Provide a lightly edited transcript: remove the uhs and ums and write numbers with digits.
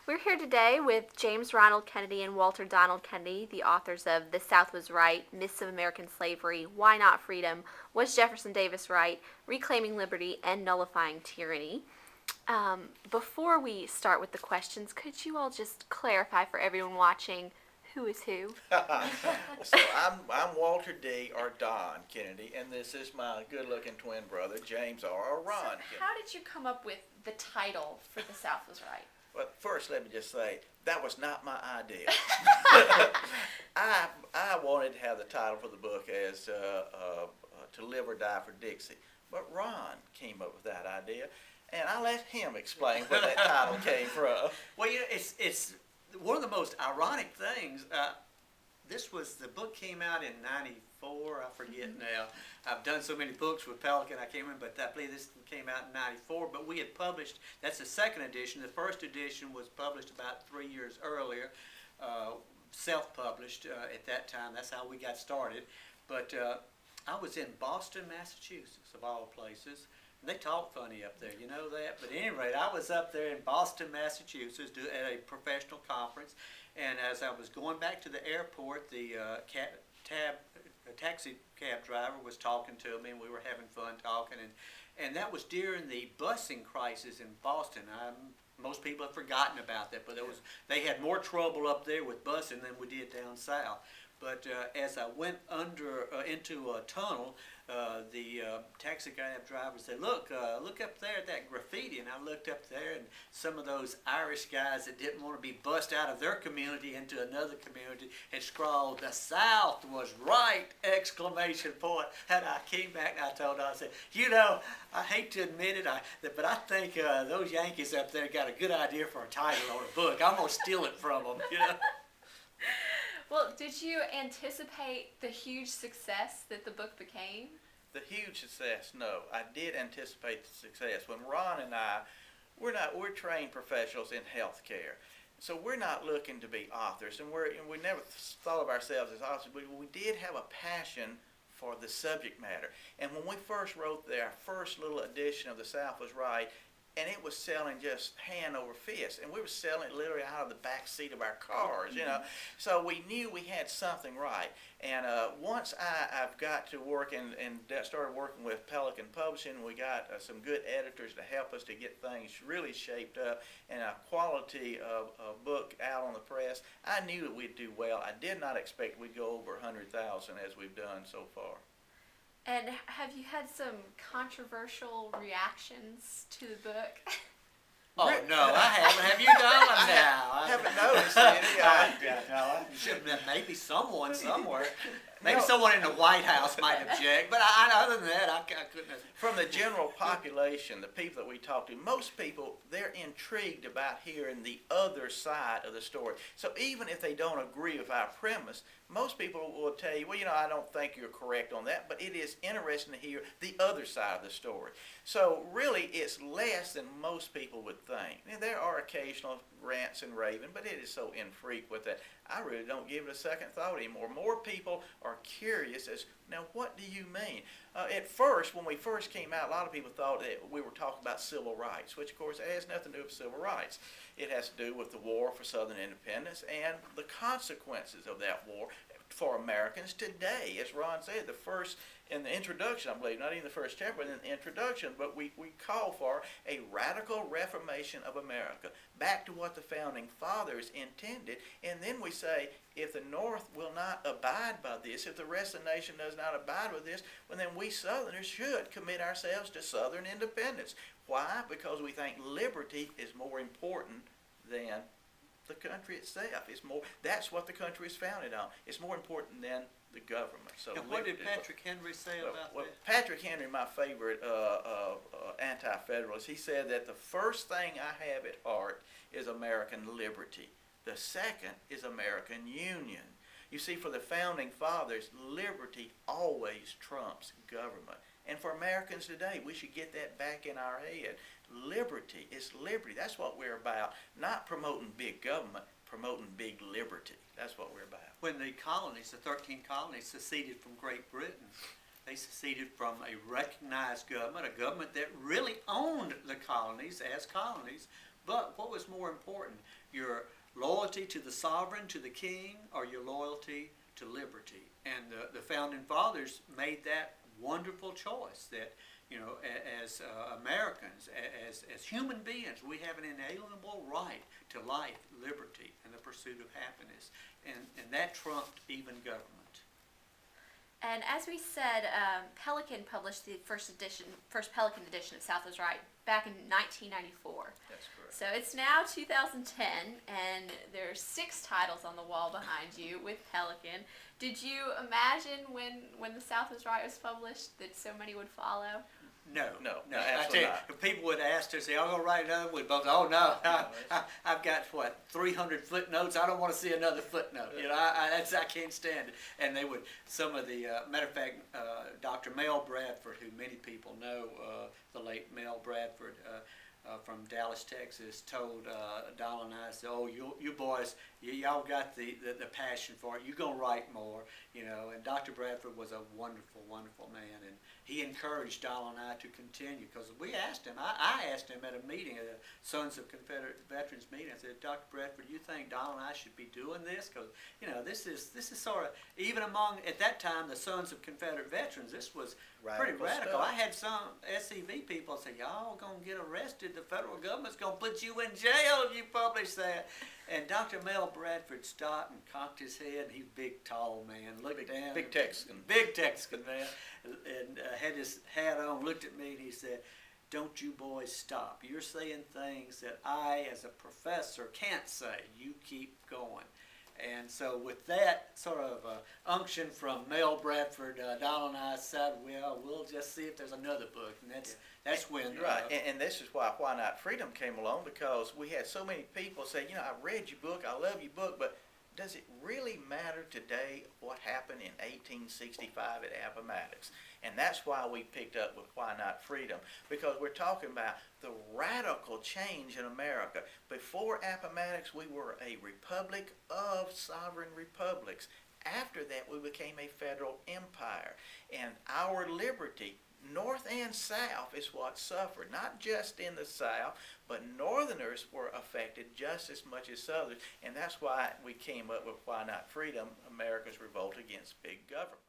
We're here today with James Ronald Kennedy and Walter Donald Kennedy, the authors of The South Was Right, Myths of American Slavery, Why Not Freedom, Was Jefferson Davis Right, Reclaiming Liberty, and Nullifying Tyranny. Before we start with the questions, could you all just clarify for everyone watching who is who? So I'm Walter D. or Don Kennedy, and this is my good-looking twin brother James R. or Ron So Kennedy. how did you come up with the title for The South Was Right? Well, first let me just say that was not my idea. I wanted to have the title for the book as To Live or Die for Dixie, but Ron came up with that idea, and I let him explain where that title came from. Well, you know, it's one of the most ironic things. The book came out in '94. I forget now. I've done so many books with Pelican, I can't remember, but I believe this came out in '94. But we had published. That's the second edition. The first edition was published about 3 years earlier, self-published at that time. That's how we got started. But I was in Boston, Massachusetts, of all places. They talk funny up there, you know that. But at any rate, I was up there in Boston, Massachusetts at a professional conference. And as I was going back to the airport, the taxi cab driver was talking to me, and we were having fun talking. And that was during the busing crisis in Boston. Most people have forgotten about that, but they had more trouble up there with busing than we did down south. But as I went into a tunnel, the taxi cab driver said, look up there at that graffiti. And I looked up there, and some of those Irish guys that didn't want to be bussed out of their community into another community had scrawled, "The South was right!" exclamation point. And I came back and I told her, I said, you know, I hate to admit it, but I think those Yankees up there got a good idea for a title on a book. I'm going to steal it from them, you know. Well, did you anticipate the huge success that the book became? The huge success, no. I did anticipate the success. When Ron and I, we're trained professionals in healthcare. So we're not looking to be authors, and we never thought of ourselves as authors, but we did have a passion for the subject matter. And when we first wrote our first little edition of The South Was Right, and it was selling just hand over fist, and we were selling it literally out of the back seat of our cars, you know. So we knew we had something right. And once I've got to work and started working with Pelican Publishing, we got some good editors to help us to get things really shaped up and a quality book out on the press. I knew that we'd do well. I did not expect we'd go over 100,000 as we've done so far. And have you had some controversial reactions to the book? Oh, no, I haven't. Have you done them now? I haven't noticed any. No, maybe someone somewhere. Maybe someone in the White House might object, but other than that, I couldn't have. From the general population, the people that we talk to, most people, they're intrigued about hearing the other side of the story. So even if they don't agree with our premise, most people will tell you, well, you know, I don't think you're correct on that, but it is interesting to hear the other side of the story. So really, it's less than most people would think. And there are occasional rants and raving, but it is so infrequent that I really don't give it a second thought anymore. More people are curious as, now what do you mean? At first, when we first came out, a lot of people thought that we were talking about civil rights, which of course it has nothing to do with civil rights. It has to do with the war for Southern independence and the consequences of that war for Americans today. As Ron said, the first, in the introduction, I believe, not even the first chapter, but in the introduction, but we call for a radical reformation of America, back to what the Founding Fathers intended, and then we say, if the North will not abide by this, if the rest of the nation does not abide with this, well then we Southerners should commit ourselves to Southern independence. Why? Because we think liberty is more important than the country itself. That's what the country is founded on. It's more important than the government. So And what did Patrick Henry say about that? Patrick Henry, my favorite anti-federalist, he said that the first thing I have at heart is American liberty. The second is American union. You see, for the Founding Fathers, liberty always trumps government. And for Americans today, we should get that back in our head. Liberty is liberty. That's what we're about. Not promoting big government, promoting big liberty. That's what we're about. When the colonies, the 13 colonies, seceded from Great Britain, they seceded from a recognized government, a government that really owned the colonies as colonies, But what was more important, your loyalty to the sovereign, to the king, or your loyalty to liberty? And the founding fathers made that wonderful choice that, you know, as Americans, as human beings, we have an inalienable right to life, liberty, and the pursuit of happiness. And that trumped even government. And as we said, Pelican published the first Pelican edition of South Was Right back in 1994. That's correct. So it's now 2010, and there's 6 titles on the wall behind you with Pelican. Did you imagine when the South Was Right was published that so many would follow? No, No, I absolutely tell you, not. if people would ask us, "Are y'all gonna write another?" We'd both, "Oh no, I've got 300 footnotes. I don't want to see another footnote. You know, I can't stand it." And they would. Some of the matter of fact, Dr. Mel Bradford, who many people know, the late Mel Bradford. From Dallas, Texas, told Donald and I, said, "Oh, you boys, y'all got the passion for it. You're gonna write more, you know." And Dr. Bradford was a wonderful, wonderful man, and he encouraged Donald and I to continue because we asked him. I asked him at a meeting, at a Sons of Confederate Veterans meeting. I said, "Dr. Bradford, you think Donald and I should be doing this? Because you know, this is sort of even among at that time the Sons of Confederate Veterans. This was pretty radical. Stuff. I had some SCV people say, 'Y'all gonna get arrested. The federal government's gonna put you in jail if you publish that.'" And Dr. Mel Bradford stopped and cocked his head. He's a big, tall man. Looked down. Big Texan. Big Texan man. And had his hat on, looked at me, and he said, "Don't you boys stop. You're saying things that I, as a professor, can't say. You keep going." And so with that sort of unction from Mel Bradford, Donald and I said, "Well, we'll just see if there's another book." And that's when... Right, and this is why Not Freedom came along, because we had so many people say, "You know, I read your book, I love your book, but does it really matter today what happened in 1865 at Appomattox?" And that's why we picked up with Why Not Freedom, because we're talking about the radical change in America. Before Appomattox, we were a republic of sovereign republics. After that, we became a federal empire. And our liberty, North and South, is what suffered. Not just in the South, but Northerners were affected just as much as Southerners. And that's why we came up with Why Not Freedom, America's Revolt Against Big Government.